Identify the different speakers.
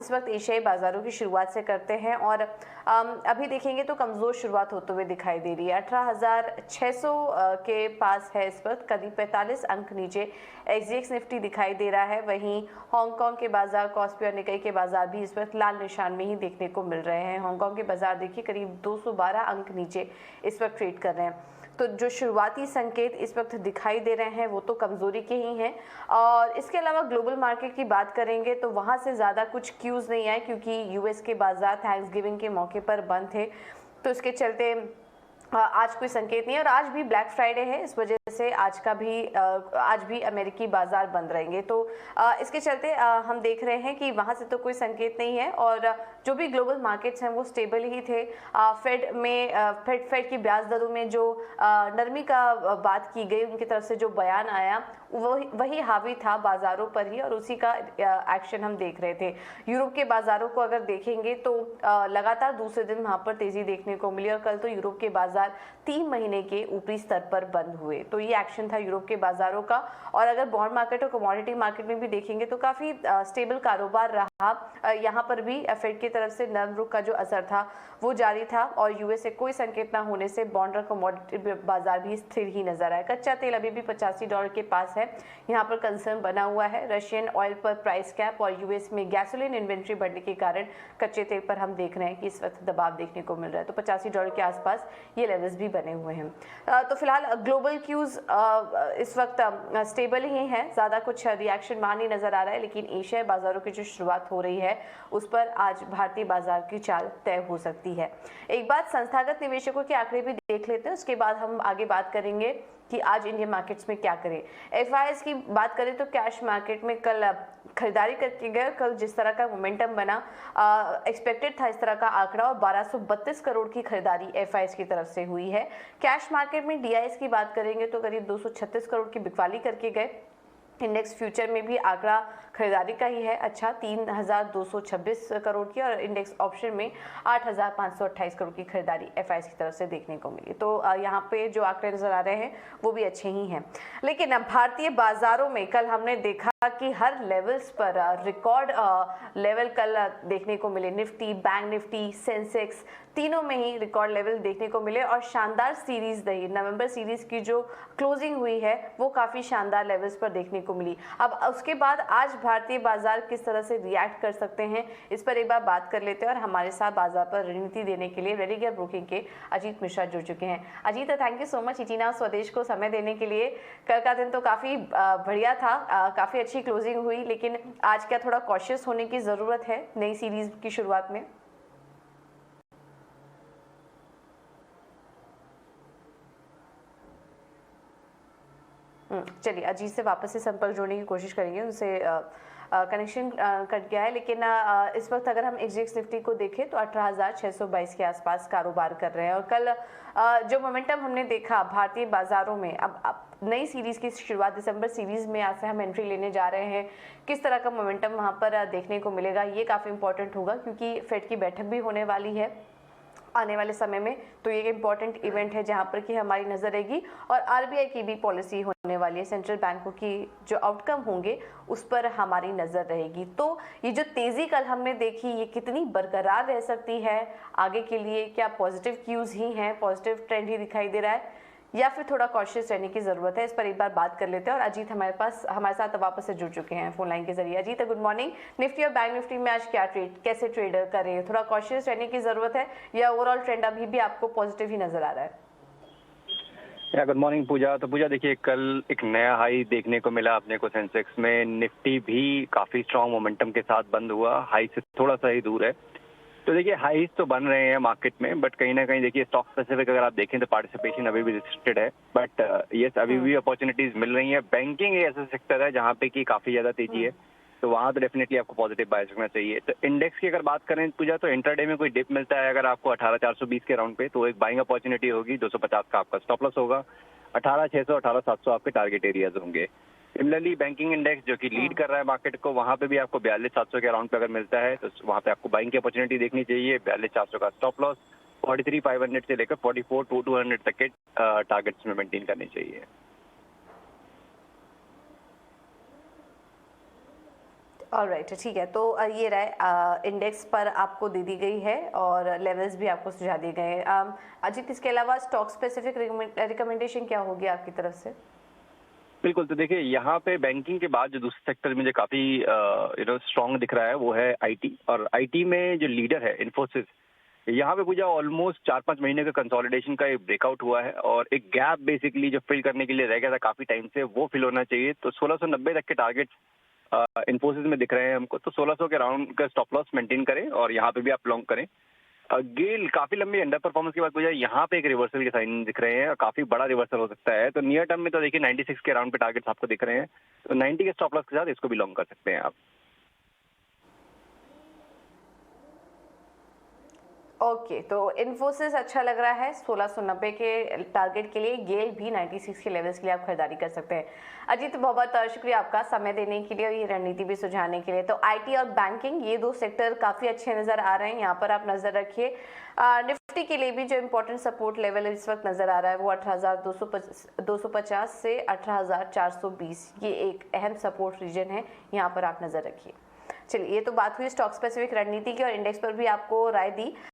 Speaker 1: इस वक्त एशियाई बाजारों की शुरुआत से करते हैं और अभी देखेंगे तो कमज़ोर शुरुआत होते हुए दिखाई दे रही है। 18,600 के पास है इस वक्त, करीब 45 अंक नीचे एसजीएक्स निफ्टी दिखाई दे रहा है। वहीं हांगकांग के बाजार, कॉस्पी और निकाई के बाजार भी इस वक्त लाल निशान में ही देखने को मिल रहे हैं। हांगकांग के बाजार देखिए करीब 212 अंक नीचे इस वक्त ट्रेड कर रहे हैं। तो जो शुरुआती संकेत इस वक्त दिखाई दे रहे हैं वो तो कमजोरी के ही हैं। और इसके अलावा ग्लोबल मार्केट की बात करेंगे तो वहां से ज़्यादा कुछ क्यूज़ नहीं आए, क्योंकि यूएस के बाजार थैंक्सगिविंग के मौके पर बंद थे, तो इसके चलते आज कोई संकेत नहीं है। और आज भी ब्लैक फ्राइडे है, इस वजह से आज भी अमेरिकी बाजार बंद रहेंगे। तो इसके चलते हम देख रहे हैं कि वहां से तो कोई संकेत नहीं है और जो भी ग्लोबल मार्केट्स हैं वो स्टेबल ही थे। फेड की ब्याज दरों में जो नरमी का बात की गई, उनकी तरफ से जो बयान आया वही हावी था बाजारों पर ही, और उसी का एक्शन हम देख रहे थे। यूरोप के बाजारों को अगर देखेंगे तो लगातार दूसरे दिन वहां पर तेजी देखने को मिली और कल तो यूरोप के बाजार 3 महीने के ऊपरी स्तर पर बंद हुए। तो ये एक्शन था यूरोप के बाजारों का। और अगर बॉन्ड मार्केट और कमोडिटी मार्केट में भी देखेंगे तो काफी स्टेबल कारोबार रहा। यहाँ पर भी फेड की तरफ से नरम रुख का जो असर था वो जारी था और यूएस से कोई संकेत न होने से बॉन्ड और कमोडिटी बाजार भी स्थिर ही नजर आया। कच्चा तेल अभी भी $85 के पास है, यहाँ पर कंसर्न बना हुआ है। रशियन ऑयल पर प्राइस कैप और यूएस में गैसोलीन इन्वेंट्री बढ़ने के कारण कच्चे तेल पर हम देख रहे हैं कि इस वक्त दबाव देखने को मिल रहा है। तो $85 के आसपास ये लेवल्स भी बने हुए हैं। तो फिलहाल ग्लोबल क्यूज इस वक्त स्टेबल ही हैं, ज़्यादा कुछ रिएक्शन मान नहीं नजर आ रहा है। लेकिन एशियाई बाजारों की जो शुरुआत हो रही है उस पर आज भारतीय बाजार की चाल तय हो सकती है। एक बात संस्थागत निवेशकों के आंकड़े भी देख लेते हैं, उसके बाद हम आगे बात करेंगे कि आज इंडियन मार्केट्स में क्या करें। एफआईआईज की बात करें तो कैश मार्केट में कल खरीदारी करके गए। कल जिस तरह का मोमेंटम बना, एक्सपेक्टेड था इस तरह का आंकड़ा, और 1232 करोड़ की खरीदारी एफआईआईज की तरफ से हुई है। कैश मार्केट में डीआईएस की बात करेंगे तो करीब 236 करोड़ की बिकवाली करके गए। इंडेक्स फ्यूचर में भी आंकड़ा खरीदारी का ही है, अच्छा 3,226 करोड़ की, और इंडेक्स ऑप्शन में 8,528 करोड़ की खरीदारी एफआईआईज की तरफ से देखने को मिली। तो यहाँ पे जो आंकड़े नजर आ रहे हैं वो भी अच्छे ही हैं। लेकिन भारतीय बाजारों में कल हमने देखा कि हर लेवल्स पर रिकॉर्ड लेवल कल देखने को मिले। निफ्टी, बैंक निफ्टी, सेंसेक्स, तीनों में ही रिकॉर्ड लेवल देखने को मिले और शानदार सीरीज रही। नवंबर सीरीज की जो क्लोजिंग हुई है वो काफी शानदार लेवल्स पर देखने को मिली। अब उसके बाद आज भारतीय बाजार किस तरह से रिएक्ट कर सकते हैं, इस पर एक बार बात कर लेते हैं। और हमारे साथ बाजार पर रणनीति देने के लिए रेडिगर ब्रोकिंग के अजीत मिश्रा जुड़ चुके हैं। Ajit, thank you so much इटीना स्वदेश को समय देने के लिए। कल का दिन तो काफी बढ़िया था, काफी अच्छी क्लोजिंग हुई, लेकिन आज क्या थोड़ा कॉशियस होने की जरूरत है नई सीरीज की शुरुआत में? चलिए अजीत से वापस से संपर्क जोड़ने की कोशिश करेंगे, उनसे कनेक्शन कट गया है। लेकिन इस वक्त अगर हम एसजीएक्स निफ्टी को देखें तो 18,622 के आसपास कारोबार कर रहे हैं। और कल जो मोमेंटम हमने देखा भारतीय बाजारों में, अब नई सीरीज की शुरुआत, दिसंबर सीरीज में आज से हम एंट्री लेने जा रहे हैं। किस तरह का मोमेंटम वहां पर देखने को मिलेगा ये काफ़ी इंपॉर्टेंट होगा, क्योंकि फेड की बैठक भी होने वाली है आने वाले समय में। तो ये एक इम्पॉर्टेंट इवेंट है जहां पर कि हमारी नज़र रहेगी। और आरबीआई की भी पॉलिसी होने वाली है, सेंट्रल बैंकों की जो आउटकम होंगे उस पर हमारी नज़र रहेगी। तो ये जो तेज़ी कल हमने देखी ये कितनी बरकरार रह सकती है आगे के लिए? क्या पॉजिटिव क्यूज़ ही हैं, पॉजिटिव ट्रेंड ही दिखाई दे रहा है, या फिर थोड़ा कॉशियस रहने की ज़रूरत है? इस पर एक बार बात कर लेते हैं। और अजीत हमारे साथ वापस से जुड़ चुके हैं फोन लाइन के जरिए। Ajit, good morning. निफ्टी और बैंक निफ्टी में आज कैसे ट्रेड कर रहे हैं? थोड़ा कॉशियस रहने की ज़रूरत है या ओवरऑल ट्रेंड अभी भी आपको पॉजिटिव ही नज़र आ रहा है?
Speaker 2: गुड मॉर्निंग पूजा। तो पूजा देखिए, कल एक नया हाई देखने को मिला अपने को सेंसेक्स में। निफ्टी भी काफ़ी स्ट्रॉन्ग मोमेंटम के साथ बंद हुआ, हाई से थोड़ा सा ही दूर है। तो देखिए हाईज तो बन रहे हैं मार्केट में, बट कहीं ना कहीं देखिए स्टॉक स्पेसिफिक अगर आप देखें तो पार्टिसिपेशन अभी भी रिस्ट्रिक्टेड है, बट यस अभी भी अपॉर्चुनिटीज मिल रही है। बैंकिंग एक ऐसा सेक्टर है जहाँ पे कि काफी ज्यादा तेजी है, तो वहाँ तो डेफिनेटली आपको पॉजिटिव बायस रखना चाहिए। तो इंडेक्स की अगर बात करें पूजा, तो इंट्राडे में कोई डिप मिलता है अगर आपको 18,420 के राउंड पे, तो एक बाइंग अपॉर्चुनिटी होगी। 250 का आपका स्टॉप लॉस होगा, 18,600 18,700 आपके टारगेट एरियाज होंगे। सिमिलरली बैंकिंग इंडेक्स जो कि लीड कर रहा है मार्केट को, वहाँ पे भी आपको 42,700 के अराउंड पे अगर मिलता है तो वहाँ पे आपको बाइंग की अपॉर्चुनिटी देखनी चाहिए। 42,400 का स्टॉप लॉस, 43,500 से लेकर 44,200 तक के टारगेट्स में मेंटेन करने चाहिए।
Speaker 1: ऑलराइट, ठीक है। तो ये रहा इंडेक्स पर आपको दे दी गई है और लेवल्स भी आपको सुझा दिए गए हैं। अजीत, इसके अलावा स्टॉक स्पेसिफिक रिकमेंडेशन क्या होगी आपकी तरफ से?
Speaker 2: बिल्कुल, तो देखिए यहाँ पे बैंकिंग के बाद जो दूसरा सेक्टर मुझे काफ़ी स्ट्रॉन्ग दिख रहा है वो है आईटी। और आईटी में जो लीडर है इन्फोसिस, यहाँ पे पूजा ऑलमोस्ट 4-5 महीने का कंसोलिडेशन का एक ब्रेकआउट हुआ है और एक गैप बेसिकली जो फिल करने के लिए रह गया था काफ़ी टाइम से, वो फिल होना चाहिए। तो 1690 तक के टारगेट इन्फोसिस में दिख रहे हैं हमको, तो 1600 के राउंड का स्टॉप लॉस मेंटेन करें और यहाँ पे भी आप लॉन्ग करें। गेल काफी लंबी अंडर परफॉर्मेंस के बाद मुझे यहाँ पे एक रिवर्सल के साइन दिख रहे हैं और काफी बड़ा रिवर्सल हो सकता है। तो नियर टर्म में तो देखिए 96 के राउंड पे टारगेट्स आपको दिख रहे हैं, तो 90 के स्टॉप लॉस के साथ इसको भी लॉन्ग कर सकते हैं आप।
Speaker 1: ओके, तो इन्फोसिस अच्छा लग रहा है 1690 के टारगेट के लिए। गेल भी 96 के लेवल्स के लिए आप खरीदारी कर सकते हैं। अजीत, बहुत बहुत शुक्रिया आपका समय देने के लिए और ये रणनीति भी सुझाने के लिए। तो आईटी और बैंकिंग, ये दो सेक्टर काफ़ी अच्छे नज़र आ रहे हैं, यहाँ पर आप नज़र रखिए। निफ्टी के लिए भी जो इम्पोर्टेंट सपोर्ट लेवल इस वक्त नज़र आ रहा है वो 18,250 से 18,420, ये एक अहम सपोर्ट रीजन है, यहाँ पर आप नज़र रखिए। चलिए, ये तो बात हुई स्टॉक स्पेसिफिक रणनीति की और इंडेक्स पर भी आपको राय दी।